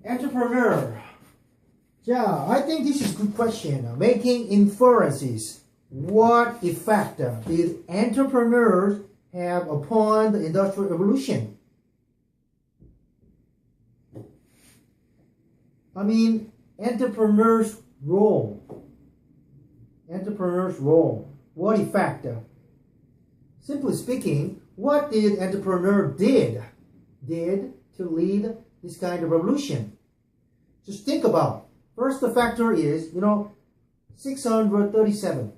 Entrepreneur. Yeah, I think this is a good question. Making inferences. What effect did entrepreneurs have upon the Industrial Revolution? I mean, entrepreneur's role. Entrepreneur's role. What effect? Simply speaking, what did entrepreneur did to lead this kind of revolution? Just think about. First, the factor is, 637.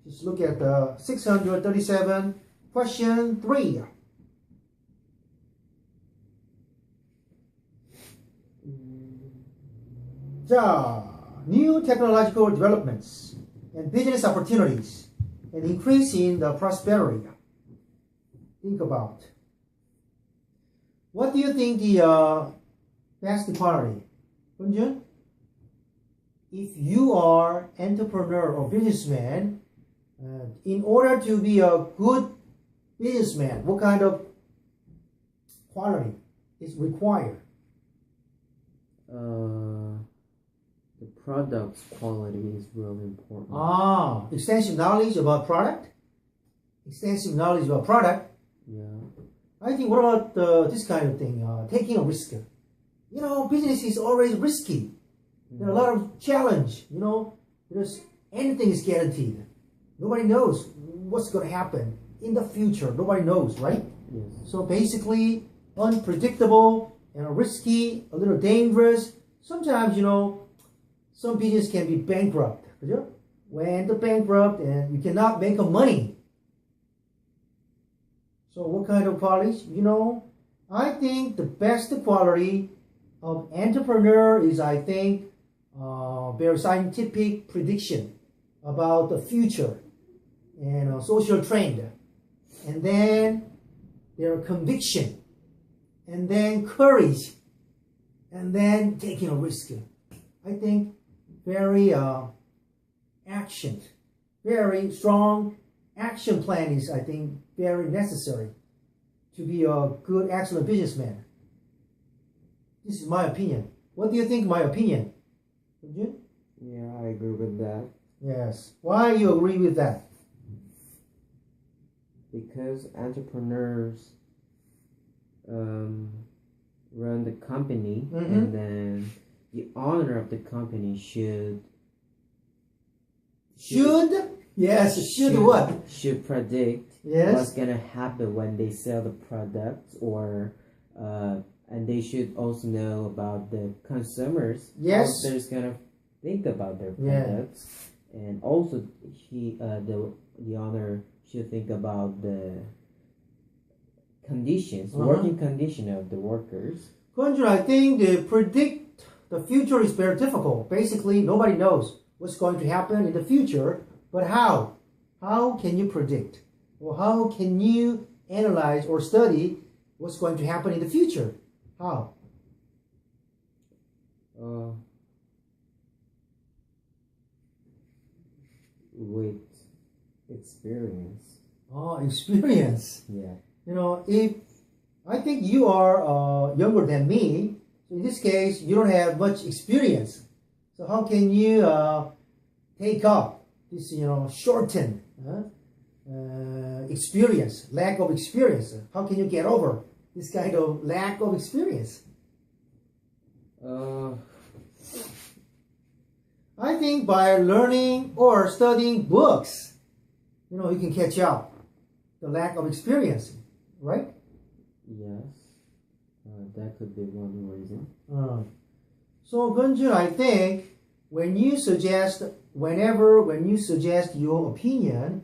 Just look at the 637. Question 3. New technological developments and business opportunities and increase in the prosperity. Think about. What do you think the best quality? Kunjun? If you are entrepreneur or businessman, in order to be a good businessman, what kind of quality is required? The product's quality is really important. Extensive knowledge about product? Extensive knowledge about product? Yeah. I think, what about this kind of thing? Taking a risk. Business is always risky. There are a lot of challenge, because anything is guaranteed. Nobody knows what's going to happen in the future. Nobody knows, right? Yes. So basically, unpredictable and risky, a little dangerous. Sometimes, some business can be bankrupt. When the bankrupt and you cannot make money. So what kind of qualities? I think the best quality of entrepreneur is, I think, very scientific prediction about the future and social trend, and then their conviction, and then courage, and then taking a risk. I think very very strong action plan is, I think, very necessary to be a good, excellent businessman. This is my opinion. What do you think my opinion? Yeah, I agree with that. Yes. Why you agree with that? Because entrepreneurs run the company, and then the owner of the company should what? Should predict what's gonna happen when they sell the products, or and they should also know about the consumers. Yes. How they're gonna think about their products, and also the owner should think about the conditions, working condition of the workers. Kunjun, I think to predict the future is very difficult. Basically, nobody knows what's going to happen in the future. But how? How can you predict? Or how can you analyze or study what's going to happen in the future? How? With experience. Experience. Yeah. If I think you are younger than me, so in this case, you don't have much experience. So how can you take up this, shortened experience, lack of experience? How can you get over this kind of lack of experience? I think by learning or studying books, you can catch up the lack of experience, right? Yes, that could be one reason. So, Gunjun, I think when you suggest your opinion,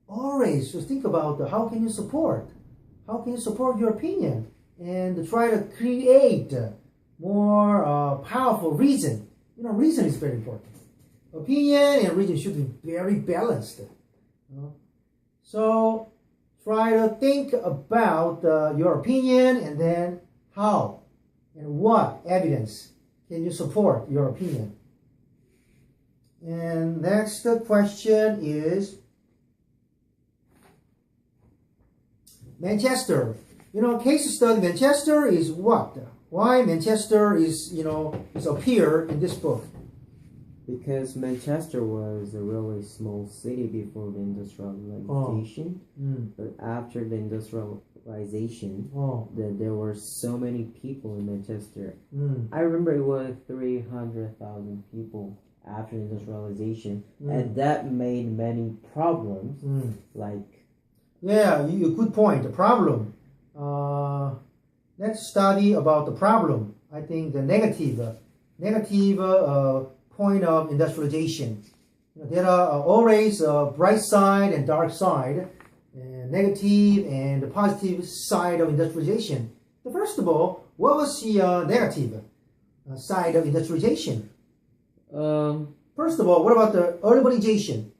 always just think about how can you support your opinion, and try to create more powerful reason. Reason is very important. Opinion and reason should be very balanced. So try to think about your opinion, and then how and what evidence can you support your opinion. And next question is Manchester. Case study Manchester is what? Why Manchester is appear in this book? Because Manchester was a really small city before the industrialization, but after the industrialization, there were so many people in Manchester. I remember it was 300,000 people after industrialization, and that made many problems. Good point. The problem. Let's study about the problem. I think the negative point of industrialization. There are always a bright side and dark side, negative and the positive side of industrialization. First of all, what was the negative side of industrialization? First of all, what about the urbanization?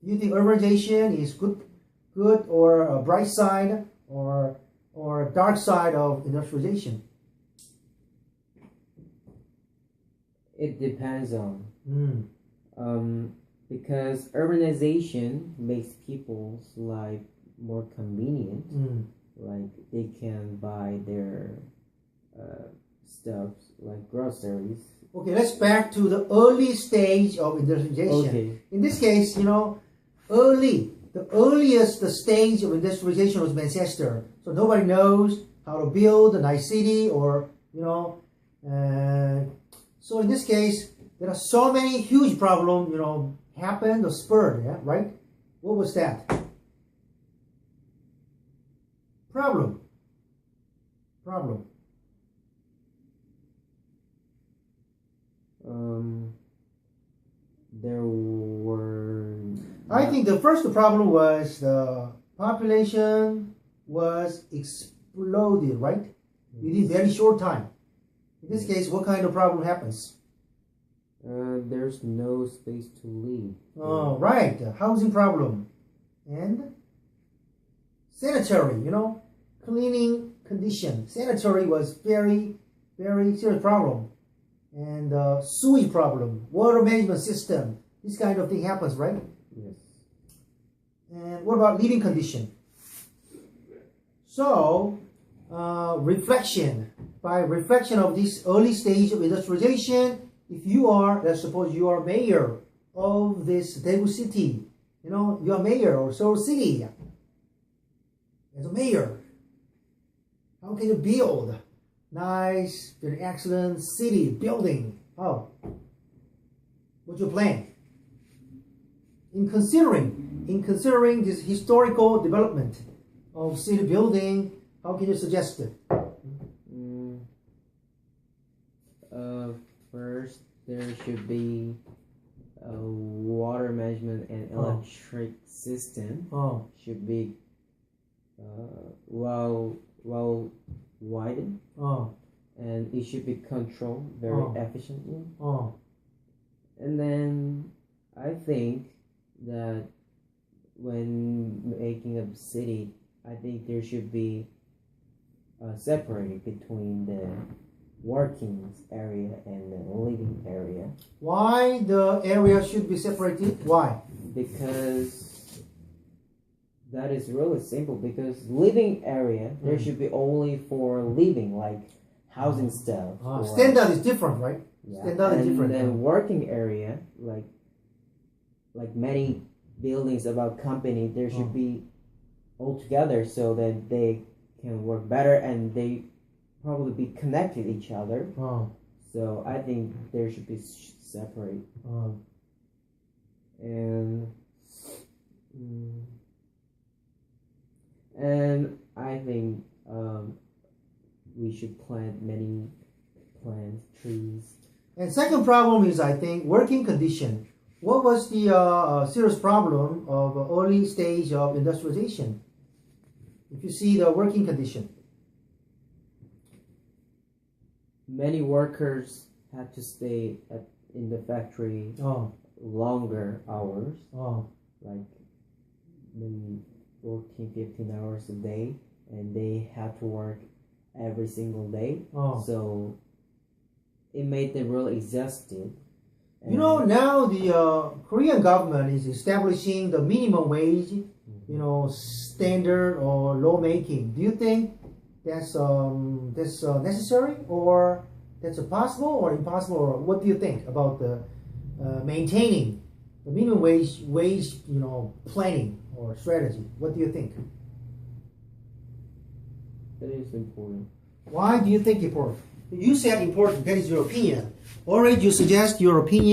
Do you think urbanization is good or a bright side or dark side of industrialization? It depends on. Because urbanization makes people's life more convenient. Like they can buy their stuff like groceries. Okay, let's back to the early stage of industrialization. Okay. In this case, the earliest stage of industrialization was Manchester. So nobody knows how to build a nice city or, so in this case, there are so many huge problems, happened or spurred, right? What was that? Problem. There were... I think the first problem was the population was exploded, right? Within very short time. In this case, what kind of problem happens? There's no space to live. Oh, right. Housing problem. And sanitary, cleaning condition. Sanitary was very, very serious problem. And sewage problem, water management system. This kind of thing happens, right? Yes. And what about living condition? So, reflection. By reflection of this early stage of industrialization, if you are, let's suppose you are mayor of this Daegu city, you are mayor of Seoul City. As a mayor, how can you build nice, very excellent city building? How? What's your plan? In considering this historical development of city building, how can you suggest it? First, there should be a water management and electric system. Should be well widened. And it should be controlled very efficiently. And then I think that when making a city, I think there should be separated between the working area and the living area. Why the area should be separated? Why? Because that is really simple. Because living area, there should be only for living, like housing stuff. Standard is different, right? Yeah. Standard is different. And then working area, like many buildings about company, there should be all together so that they can work better and they probably be connected to each other. So I think there should be separate. And I think we should plant many plants, trees. And second problem is, I think, working condition. What was the serious problem of early stage of industrialization? If you see the working condition. Many workers had to stay in the factory longer hours, like maybe 14, 15 hours a day, and they had to work every single day. So it made them really exhausted. Now the Korean government is establishing the minimum wage, standard or law making. Do you think that's necessary, or that's possible or impossible, or what do you think about the maintaining the minimum wage planning or strategy? What do you think? It is important. Why do you think important? You said important. That is your opinion. Already you suggest your opinion.